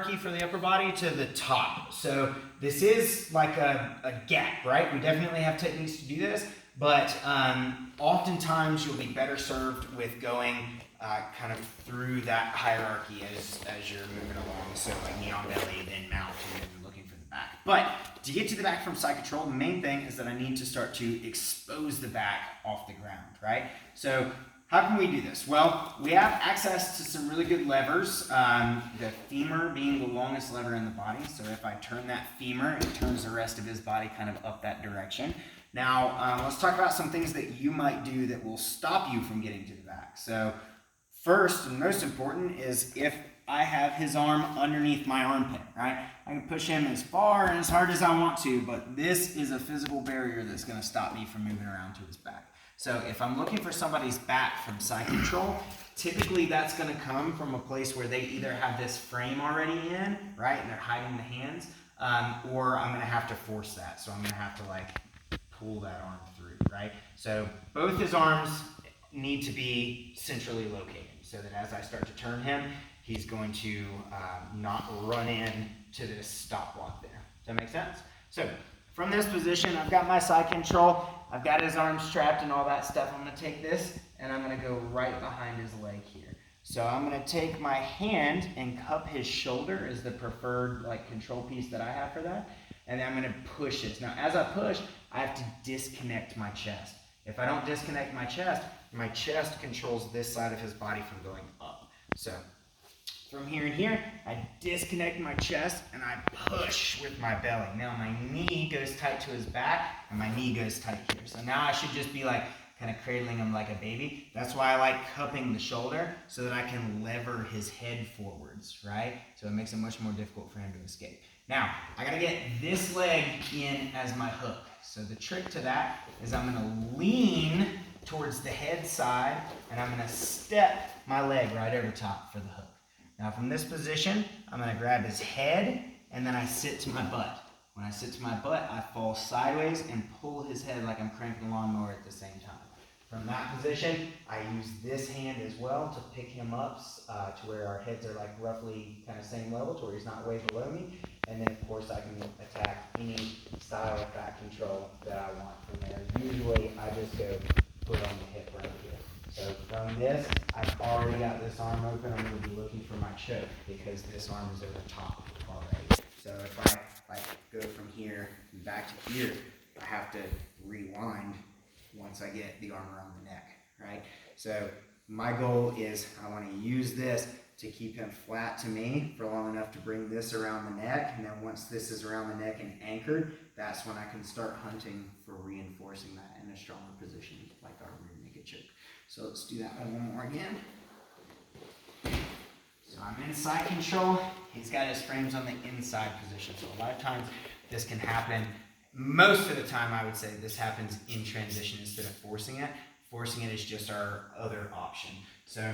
Key for the upper body to the top. So this is like a gap, right? We definitely have techniques to do this, but oftentimes you'll be better served with going kind of through that hierarchy as you're moving along. So like knee on belly, then mount, and then looking for the back. But to get to the back from side control, the main thing is that I need to start to expose the back off the ground, right? So how can we do this? Well, we have access to some really good levers, the femur being the longest lever in the body. So if I turn that femur, it turns the rest of his body kind of up that direction. Now, let's talk about some things that you might do that will stop you from getting to the back. So first and most important is if I have his arm underneath my armpit, right? I can push him as far and as hard as I want to, but this is a physical barrier that's going to stop me from moving around to his back. So if I'm looking for somebody's back from side control, typically that's going to come from a place where they either have this frame already in, right, and they're hiding the hands, or I'm going to have to force that. So I'm going to have to like pull that arm through, right? So both his arms need to be centrally located so that as I start to turn him, he's going to not run in to this stop block there. Does that make sense? So from this position, I've got my side control. I've got his arms strapped and all that stuff. I'm going to take this and I'm going to go right behind his leg here. So I'm going to take my hand and cup his shoulder as the preferred like control piece that I have for that. And then I'm going to push this. Now as I push, I have to disconnect my chest. If I don't disconnect my chest controls this side of his body from going up. So from here and here, I disconnect my chest and I push with my belly. Now my knee goes tight to his back and my knee goes tight here. So now I should just be like kind of cradling him like a baby. That's why I like cupping the shoulder so that I can lever his head forwards, right? So it makes it much more difficult for him to escape. Now, I gotta get this leg in as my hook. So the trick to that is I'm gonna lean towards the head side and I'm gonna step my leg right over top for the hook. Now from this position, I'm going to grab his head and then I sit to my butt. When I sit to my butt, I fall sideways and pull his head like I'm cranking a lawnmower at the same time. From that position, I use this hand as well to pick him up to where our heads are like roughly kind of same level to where he's not way below me. And then of course I can attack any style of back control that I want from there. Usually I just go put on the hip right here. So from this, I've already got this arm open. I'm going to be looking for my choke because this arm is over top already. So if I like go from here and back to here, I have to rewind once I get the arm around the neck, right? So my goal is I want to use this to keep him flat to me for long enough to bring this around the neck. And then once this is around the neck and anchored, that's when I can start hunting for reinforcing that in a stronger position like our rear naked choke. So let's do that one more again. So I'm in side control. He's got his frames on the inside position. So a lot of times this can happen. Most of the time I would say this happens in transition instead of forcing it. Forcing it is just our other option. So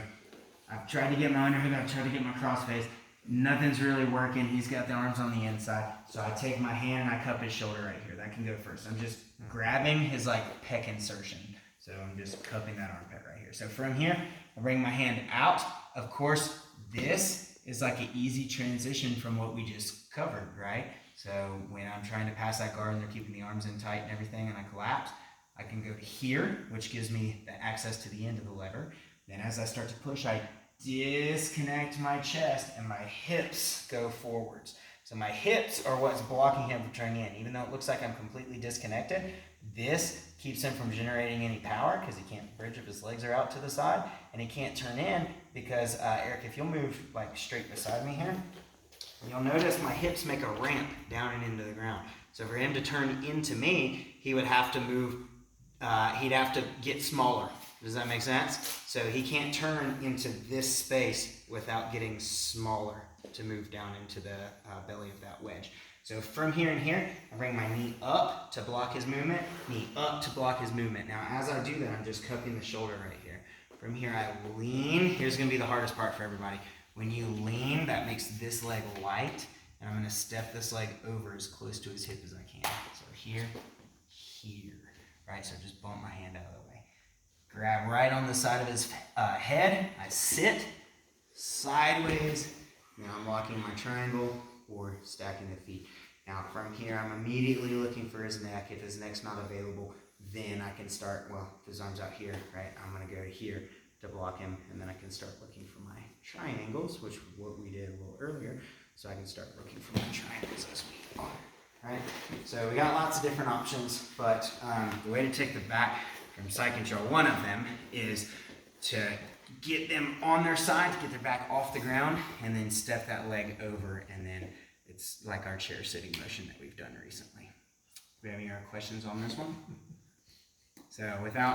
I've tried to get my underhook, I've tried to get my crossface. Nothing's really working. He's got the arms on the inside. So I take my hand and I cup his shoulder right here. That can go first. I'm just grabbing his like pec insertion. So I'm just cupping that armpit right here. So from here, I bring my hand out. Of course, this is like an easy transition from what we just covered, right? So when I'm trying to pass that guard and they're keeping the arms in tight and everything and I collapse, I can go to here, which gives me the access to the end of the lever. Then as I start to push, I disconnect my chest and my hips go forwards. So my hips are what's blocking him from turning in. Even though it looks like I'm completely disconnected, this keeps him from generating any power because he can't bridge if his legs are out to the side, and he can't turn in because, Eric, if you'll move like straight beside me here, you'll notice my hips make a ramp down and into the ground. So for him to turn into me, he would have to move, he'd have to get smaller. Does that make sense? So he can't turn into this space without getting smaller to move down into the belly of that wedge. So from here and here, I bring my knee up to block his movement, knee up to block his movement. Now as I do that, I'm just cupping the shoulder right here. From here I lean. Here's going to be the hardest part for everybody. When you lean, that makes this leg light, and I'm going to step this leg over as close to his hip as I can. So here, right? So just bump my hand out of the way. Grab right on the side of his head. I sit sideways, Now I'm locking my triangle or stacking the feet. Now from here, I'm immediately looking for his neck. If his neck's not available, then I can start, well, if his arm's out here, right? I'm gonna go to here to block him, and then I can start looking for my triangles, which is what we did a little earlier. So I can start looking for my triangles as we go, right? So we got lots of different options, but the way to take the back from side control, one of them is to get them on their side, to get their back off the ground, and then step that leg over, and then it's like our chair sitting motion that we've done recently. Do we have any other questions on this one? So without